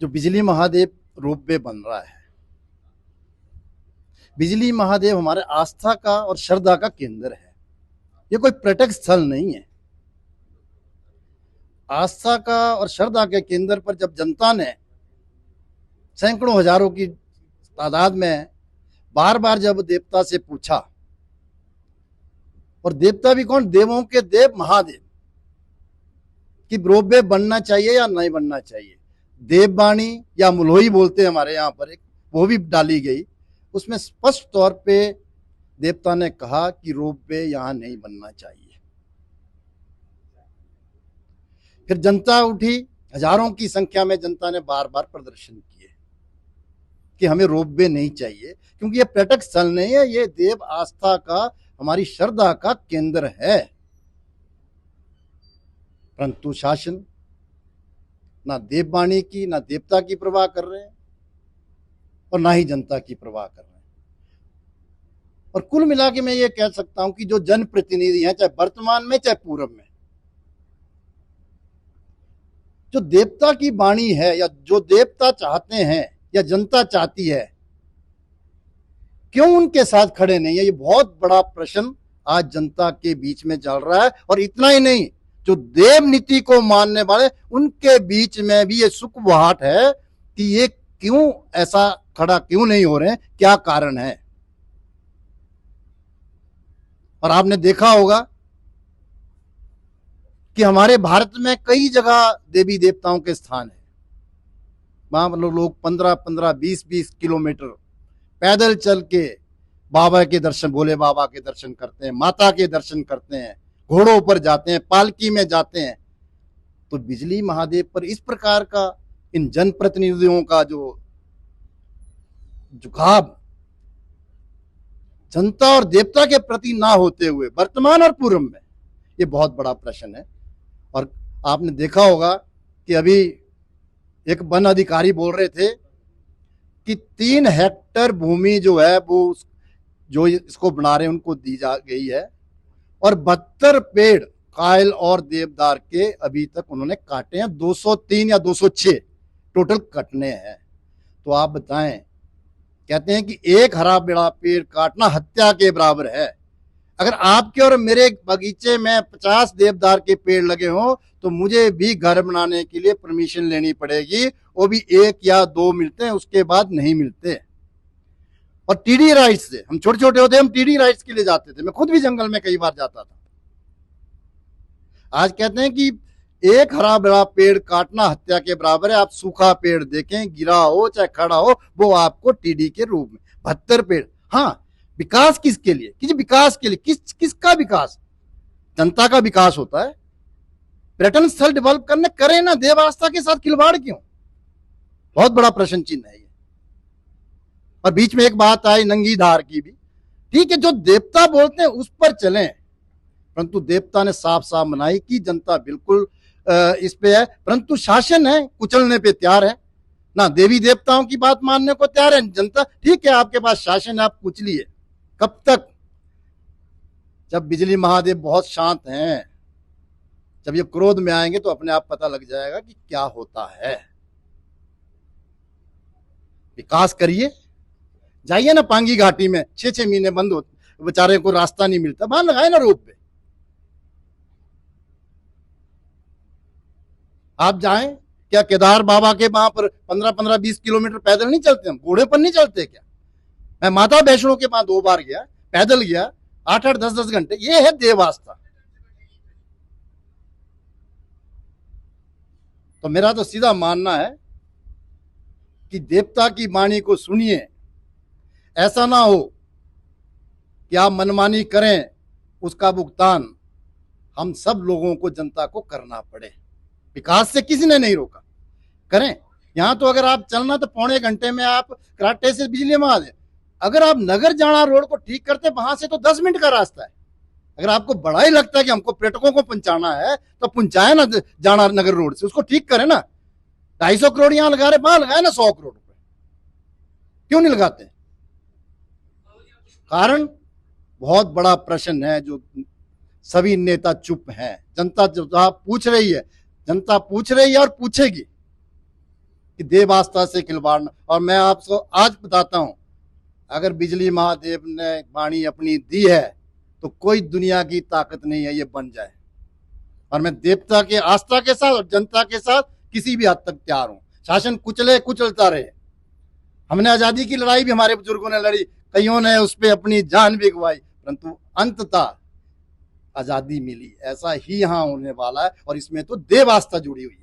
जो बिजली महादेव रोपवे बन रहा है, बिजली महादेव हमारे आस्था का और श्रद्धा का केंद्र है। ये कोई पर्यटक स्थल नहीं है। आस्था का और श्रद्धा के केंद्र पर जब जनता ने सैकड़ों हजारों की तादाद में बार बार जब देवता से पूछा, और देवता भी कौन, देवों के देव महादेव, कि रोपवे बनना चाहिए या नहीं बनना चाहिए। देववाणी या मुलोई बोलते हैं हमारे यहाँ पर, एक वो भी डाली गई। उसमें स्पष्ट तौर पे देवता ने कहा कि रोपवे यहां नहीं बनना चाहिए। फिर जनता उठी, हजारों की संख्या में जनता ने बार बार प्रदर्शन किए कि हमें रोपवे नहीं चाहिए, क्योंकि ये पर्यटक स्थल नहीं है, ये देव आस्था का, हमारी श्रद्धा का केंद्र है। परंतु शासन ना देववाणी की, ना देवता की परवाह कर रहे हैं और ना ही जनता की परवाह कर रहे हैं। और कुल मिला के मैं ये कह सकता हूं कि जो जनप्रतिनिधि हैं, चाहे वर्तमान में चाहे पूर्व में, जो देवता की वाणी है या जो देवता चाहते हैं या जनता चाहती है, क्यों उनके साथ खड़े नहीं है? ये बहुत बड़ा प्रश्न आज जनता के बीच में चल रहा है। और इतना ही नहीं, जो देव नीति को मानने वाले, उनके बीच में भी ये सुखवाहट है कि ये क्यों ऐसा खड़ा क्यों नहीं हो रहे हैं, क्या कारण है। और आपने देखा होगा कि हमारे भारत में कई जगह देवी देवताओं के स्थान है। वहां लोग 15-15, 20-20 किलोमीटर पैदल चल के बाबा के दर्शन, भोले बाबा के दर्शन करते हैं, माता के दर्शन करते हैं, घोड़ों पर जाते हैं, पालकी में जाते हैं। तो बिजली महादेव पर इस प्रकार का इन जनप्रतिनिधियों का जो झुकाव जनता और देवता के प्रति ना होते हुए वर्तमान और पूर्व में, ये बहुत बड़ा प्रश्न है। और आपने देखा होगा कि अभी एक वन अधिकारी बोल रहे थे कि 3 हेक्टेयर भूमि जो है वो जो इसको बना रहे हैं उनको दी जा गई है, और 72 पेड़ कायल और देवदार के अभी तक उन्होंने काटे हैं। 203 या 206 टोटल कटने हैं। तो आप बताएं, कहते हैं कि एक हरा बड़ा पेड़ काटना हत्या के बराबर है। अगर आपके और मेरे बगीचे में 50 देवदार के पेड़ लगे हों तो मुझे भी घर बनाने के लिए परमिशन लेनी पड़ेगी, वो भी 1 या 2 मिलते हैं, उसके बाद नहीं मिलते। और टीडी राइट्स से, हम छोटे छोटे होते हम टीडी राइट्स के लिए जाते थे, मैं खुद भी जंगल में कई बार जाता था। आज कहते हैं कि एक हरा भरा पेड़ काटना हत्या के बराबर है। आप सूखा पेड़ देखें, गिरा हो चाहे खड़ा हो, वो आपको टीडी के रूप में 72 पेड़। हाँ, विकास किसके लिए? किसी विकास के लिए। किसका विकास? जनता का विकास होता है। पर्यटन स्थल डेवलप करने करें ना, देव आस्था के साथ खिलवाड़ क्यों? बहुत बड़ा प्रश्न चिन्ह है ये। और बीच में एक बात आई नंगी धार की भी, ठीक है, जो देवता बोलते हैं उस पर चलें, परंतु देवता ने साफ साफ मनाही की जनता बिल्कुल इस पे है, परंतु शासन है कुचलने पे तैयार है ना, देवी देवताओं की बात मानने को तैयार है जनता। ठीक है, आपके पास शासन है, आप कुचलिए। कब तक? जब बिजली महादेव बहुत शांत हैं, जब ये क्रोध में आएंगे तो अपने आप पता लग जाएगा कि क्या होता है। विकास करिए, जाइए ना पांगी घाटी में, 6-6 महीने बंद होते, बेचारे को रास्ता नहीं मिलता, वहां लगाए ना रोप पे। आप जाएं, क्या केदार बाबा के वहां पर 15-15, 20 किलोमीटर पैदल नहीं चलते? हम घोड़े पर नहीं चलते क्या? मैं माता वैष्णो के वहां 2 बार गया, पैदल गया, 8-8, 10-10 घंटे। ये है देव आस्था। तो मेरा तो सीधा मानना है कि देवता की वाणी को सुनिए। ऐसा ना हो कि आप मनमानी करें, उसका भुगतान हम सब लोगों को, जनता को करना पड़े। विकास से किसी ने नहीं रोका, करें। यहां तो अगर आप चलना तो 1.25 घंटे में आप कराटे से बिजली में आ जाए। अगर आप नगर जाना रोड को ठीक करते, वहां से तो 10 मिनट का रास्ता है। अगर आपको बड़ा ही लगता है कि हमको पर्यटकों को पहुंचाना है तो पहुंचाए ना जाना नगर रोड से, उसको ठीक करें ना। 250 करोड़ यहां लगा रहे, वहां लगाए ना 100 करोड़ रुपए। क्यों नहीं लगाते? कारण बहुत बड़ा प्रश्न है जो सभी नेता चुप हैं। जनता जवाब पूछ रही है, जनता पूछ रही है और पूछेगी। कि देव आस्था से खिलवाड़ न। और मैं आपको आज बताता हूं, अगर बिजली महादेव ने वाणी अपनी दी है तो कोई दुनिया की ताकत नहीं है ये बन जाए। और मैं देवता के आस्था के साथ और जनता के साथ किसी भी हद तक तैयार हूं। शासन कुचले कुचलता रहे। हमने आजादी की लड़ाई भी हमारे बुजुर्गों ने लड़ी, कईयों ने उस पर अपनी जान भी गंवाई, परंतु अंततः आजादी मिली। ऐसा ही यहां होने वाला है और इसमें तो देव आस्था जुड़ी हुई है।